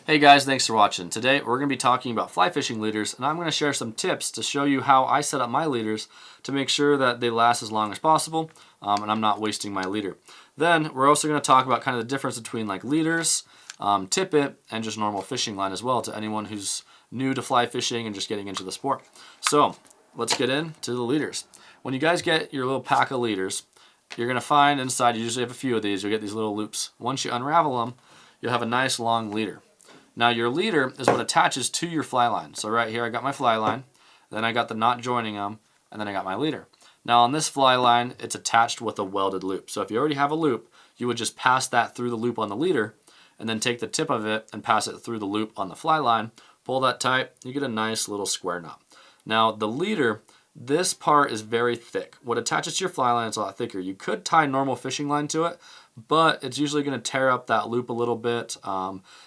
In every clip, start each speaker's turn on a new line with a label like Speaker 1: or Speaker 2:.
Speaker 1: Hey guys, thanks for watching. Today we're going to be talking about fly fishing leaders, and I'm going to share some tips to show you how I set up my leaders to make sure that they last as long as possible and I'm not wasting my leader. Then we're also going to talk about kind of the difference between like leaders, tippet, and just normal fishing line as well to anyone who's new to fly fishing and just getting into the sport. So let's get into the leaders. When you guys get your little pack of leaders, you're going to find inside, you usually have a few of these, you'll get these little loops. Once you unravel them, you'll have a nice long leader. Now your leader is what attaches to your fly line. So right here I got my fly line, then I got the knot joining them, and then I got my leader. Now on this fly line, it's attached with a welded loop. So if you already have a loop, you would just pass that through the loop on the leader, and then take the tip of it and pass it through the loop on the fly line, pull that tight, you get a nice little square knot. Now the leader, this part is very thick. What attaches to your fly line is a lot thicker. You could tie normal fishing line to it, but it's usually going to tear up that loop a little bit.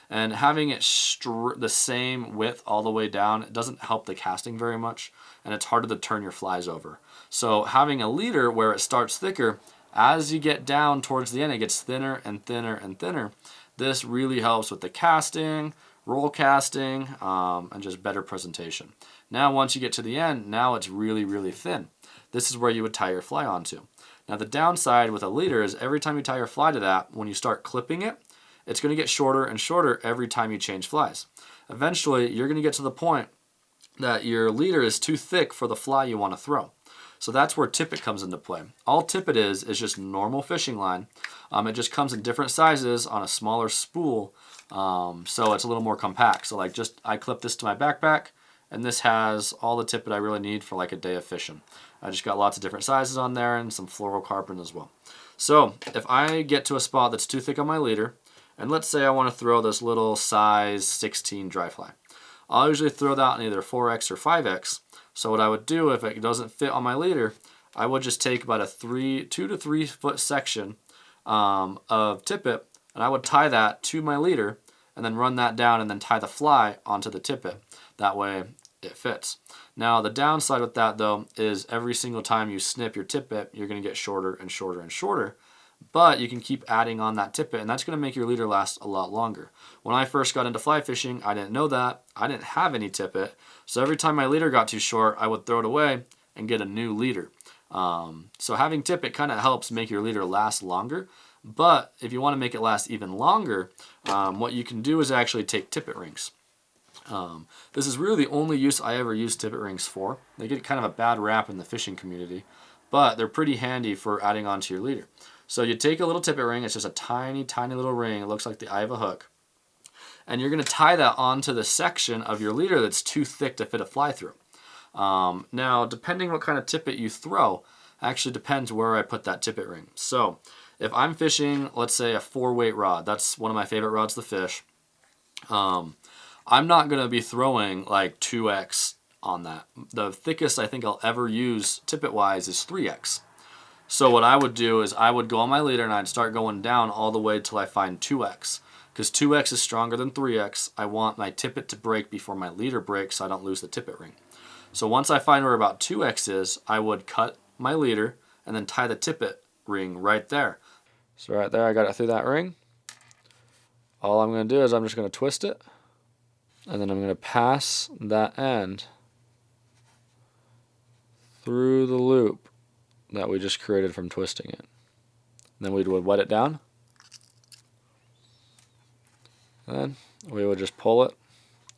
Speaker 1: And having it the same width all the way down, it doesn't help the casting very much, and it's harder to turn your flies over. So having a leader where it starts thicker, as you get down towards the end, it gets thinner and thinner and thinner. This really helps with the casting, roll casting, and just better presentation. Now once you get to the end, now it's really, really thin. This is where you would tie your fly onto. Now the downside with a leader is every time you tie your fly to that, when you start clipping it, it's going to get shorter and shorter every time you change flies. Eventually, you're going to get to the point that your leader is too thick for the fly you want to throw. So that's where tippet comes into play. All tippet is just normal fishing line. It just comes in different sizes on a smaller spool, so it's a little more compact. So like I clip this to my backpack, and this has all the tippet I really need for like a day of fishing. I just got lots of different sizes on there and some fluorocarbon as well. So if I get to a spot that's too thick on my leader, and let's say I want to throw this little size 16 dry fly, I'll usually throw that in either 4X or 5X. So what I would do if it doesn't fit on my leader, I would just take about a 2 to 3 foot section of tippet, and I would tie that to my leader and then run that down and then tie the fly onto the tippet. That way it fits. Now the downside with that though is every single time you snip your tippet, you're going to get shorter and shorter and shorter. But you can keep adding on that tippet, and that's going to make your leader last a lot longer. When I first got into fly fishing, I didn't know that. I didn't have any tippet. So every time my leader got too short, I would throw it away and get a new leader. So having tippet kind of helps make your leader last longer. But if you want to make it last even longer, what you can do is actually take tippet rings. This is really the only use I ever use tippet rings for. They get kind of a bad rap in the fishing community, but they're pretty handy for adding onto your leader. So you take a little tippet ring, it's just a tiny, tiny little ring, it looks like the eye of a hook, and you're going to tie that onto the section of your leader that's too thick to fit a fly through. Now, depending what kind of tippet you throw, actually depends where I put that tippet ring. So if I'm fishing, let's say a 4-weight rod, that's one of my favorite rods to fish, I'm not going to be throwing like 2X on that. The thickest I think I'll ever use tippet-wise is 3X. So what I would do is I would go on my leader and I'd start going down all the way till I find 2X. Because 2X is stronger than 3X, I want my tippet to break before my leader breaks so I don't lose the tippet ring. So once I find where about 2X is, I would cut my leader and then tie the tippet ring right there. So right there I got it through that ring. All I'm going to do is I'm just going to twist it, and then I'm going to pass that end through the loop that we just created from twisting it. Then we would wet it down. Then we would just pull it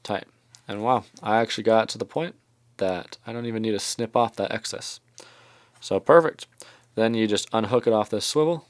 Speaker 1: tight. And wow, I actually got to the point that I don't even need to snip off that excess. So perfect. Then you just unhook it off this swivel.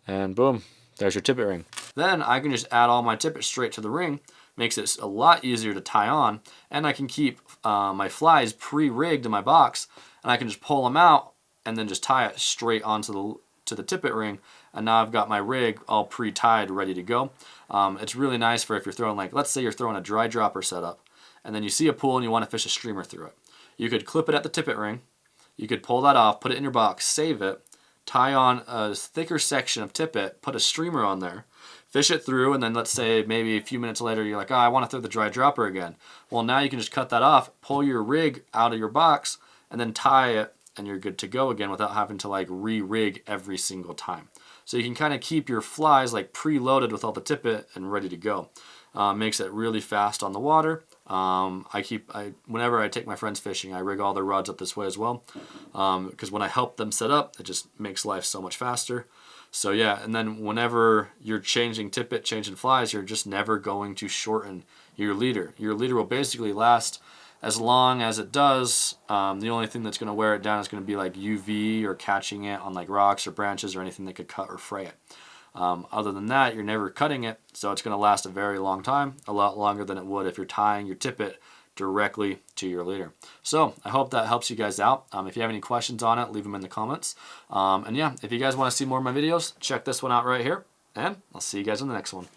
Speaker 1: And boom, there's your tippet ring. Then I can just add all my tippets straight to the ring. Makes it a lot easier to tie on, and I can keep my flies pre-rigged in my box, and I can just pull them out and then just tie it straight onto the tippet ring, and now I've got my rig all pre-tied ready to go. It's really nice for if you're throwing, like, let's say you're throwing a dry dropper setup, and then you see a pool and you want to fish a streamer through it. You could clip it at the tippet ring, you could pull that off, put it in your box, save it, tie on a thicker section of tippet, put a streamer on there, fish it through, and then let's say maybe a few minutes later you're like, oh, I want to throw the dry dropper again. Well, now you can just cut that off, pull your rig out of your box, and then tie it, and you're good to go again without having to like re-rig every single time. So you can kind of keep your flies like preloaded with all the tippet and ready to go. Makes it really fast on the water. Whenever I take my friends fishing, I rig all their rods up this way as well, because when I help them set up, it just makes life so much faster. So yeah, and then whenever you're changing tippet, changing flies, you're just never going to shorten your leader. Your leader will basically last as long as it does. The only thing that's going to wear it down is going to be like UV or catching it on like rocks or branches or anything that could cut or fray it. Other than that, you're never cutting it, so it's going to last a very long time, a lot longer than it would if you're tying your tippet directly to your leader. So I hope that helps you guys out. If you have any questions on it, leave them in the comments. And yeah, if you guys want to see more of my videos, check this one out right here, and I'll see you guys in the next one.